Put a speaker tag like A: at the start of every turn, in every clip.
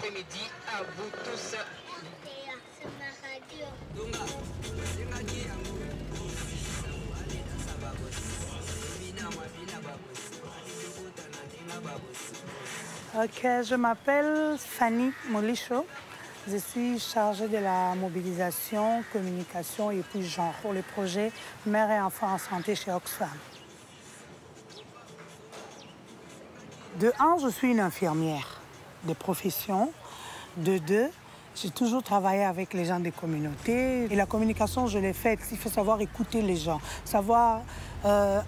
A: après-midi à vous tous.
B: Ok, je m'appelle Fanny Molicho. Je suis chargée de la mobilisation, communication et puis genre pour le projet Mère et enfants en santé chez Oxfam. De un, je suis une infirmière de profession. De deux, j'ai toujours travaillé avec les gens des communautés. Et la communication, je l'ai faite. Il faut savoir écouter les gens, savoir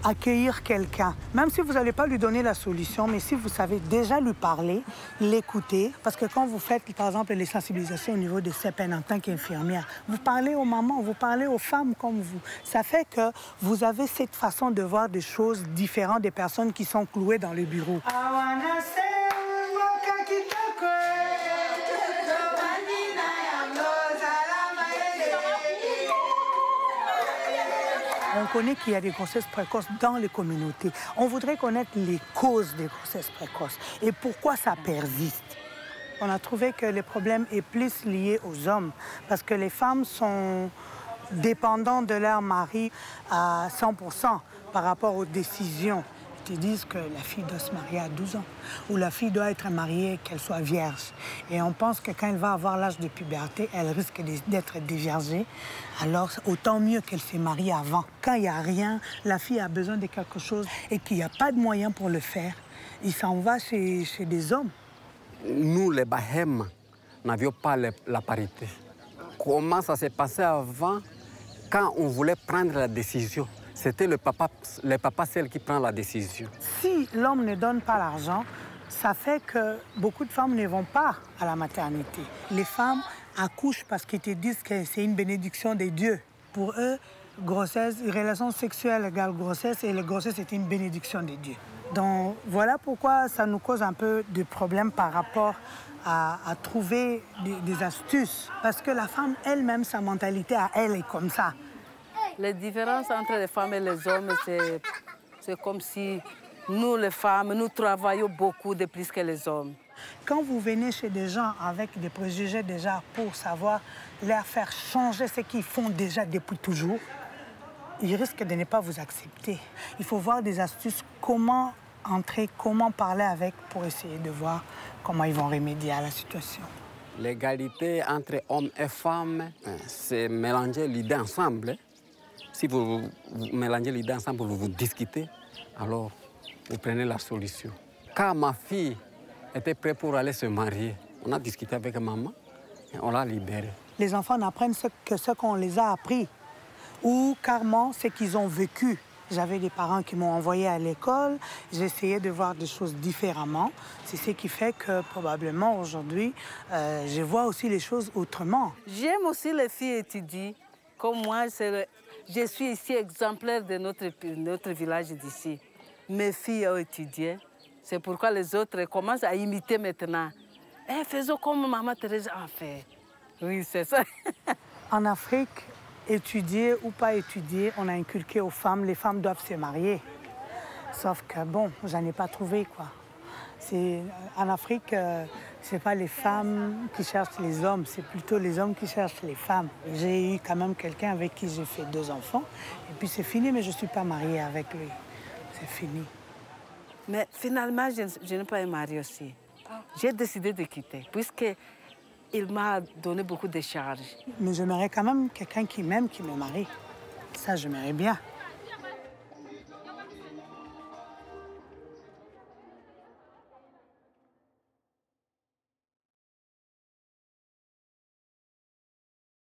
B: accueillir quelqu'un. Même si vous n'allez pas lui donner la solution, mais si vous savez déjà lui parler, l'écouter. Parce que quand vous faites, par exemple, les sensibilisations au niveau des CPN en tant qu'infirmière, vous parlez aux mamans, vous parlez aux femmes comme vous. Ça fait que vous avez cette façon de voir des choses différentes des personnes qui sont clouées dans le bureau. On connaît qu'il y a des grossesses précoces dans les communautés. On voudrait connaître les causes des grossesses précoces et pourquoi ça persiste. On a trouvé que le problème est plus lié aux hommes parce que les femmes sont dépendantes de leur mari à 100% par rapport aux décisions. Ils disent que la fille doit se marier à 12 ans ou la fille doit être mariée, qu'elle soit vierge. Et on pense que quand elle va avoir l'âge de puberté, elle risque d'être déviergée. Alors, autant mieux qu'elle s'est mariée avant. Quand il n'y a rien, la fille a besoin de quelque chose et qu'il n'y a pas de moyen pour le faire, il s'en va chez des hommes.
C: Nous, les Bahèmes, n'avions pas la parité. Comment ça s'est passé avant, quand on voulait prendre la décision? C'était le papa seul qui prend la décision.
B: Si l'homme ne donne pas l'argent, ça fait que beaucoup de femmes ne vont pas à la maternité. Les femmes accouchent parce qu'ils te disent que c'est une bénédiction des dieux. Pour eux, grossesse, relation sexuelle égale grossesse et la grossesse est une bénédiction des dieux. Donc voilà pourquoi ça nous cause un peu de problèmes par rapport à trouver des astuces. Parce que la femme elle-même, sa mentalité à elle est comme ça.
D: Les différences entre les femmes et les hommes, c'est comme si nous, les femmes, nous travaillons beaucoup de plus que les hommes.
B: Quand vous venez chez des gens avec des préjugés déjà pour savoir leur faire changer ce qu'ils font déjà depuis toujours, ils risquent de ne pas vous accepter. Il faut voir des astuces, comment entrer, comment parler avec pour essayer de voir comment ils vont remédier à la situation.
C: L'égalité entre hommes et femmes, c'est mélanger l'idée ensemble. Si vous mélangez l'idée ensemble, vous discutez, alors vous prenez la solution. Quand ma fille était prête pour aller se marier, on a discuté avec maman et on l'a libérée.
B: Les enfants n'apprennent que ce qu'on les a appris ou carrément ce qu'ils ont vécu. J'avais des parents qui m'ont envoyé à l'école, j'essayais de voir des choses différemment. C'est ce qui fait que probablement aujourd'hui, je vois aussi les choses autrement.
D: J'aime aussi les filles étudier. Comme moi, je suis ici exemplaire de notre village d'ici. Mes filles ont étudié. C'est pourquoi les autres commencent à imiter maintenant. Eh, faisons comme Maman Thérèse a fait. Oui, c'est ça.
B: En Afrique, étudier ou pas étudier, on a inculqué aux femmes, les femmes doivent se marier. Sauf que bon, j'en ai pas trouvé quoi. En Afrique, c'est pas les femmes qui cherchent les hommes, c'est plutôt les hommes qui cherchent les femmes. J'ai eu quand même quelqu'un avec qui j'ai fait 2 enfants, et puis c'est fini, mais je suis pas mariée avec lui. C'est fini.
D: Mais finalement, je n'ai pas un mari aussi. J'ai décidé de quitter, puisqu'il m'a donné beaucoup de charges.
B: Mais j'aimerais quand même quelqu'un qui m'aime, qui me marie. Ça, j'aimerais bien.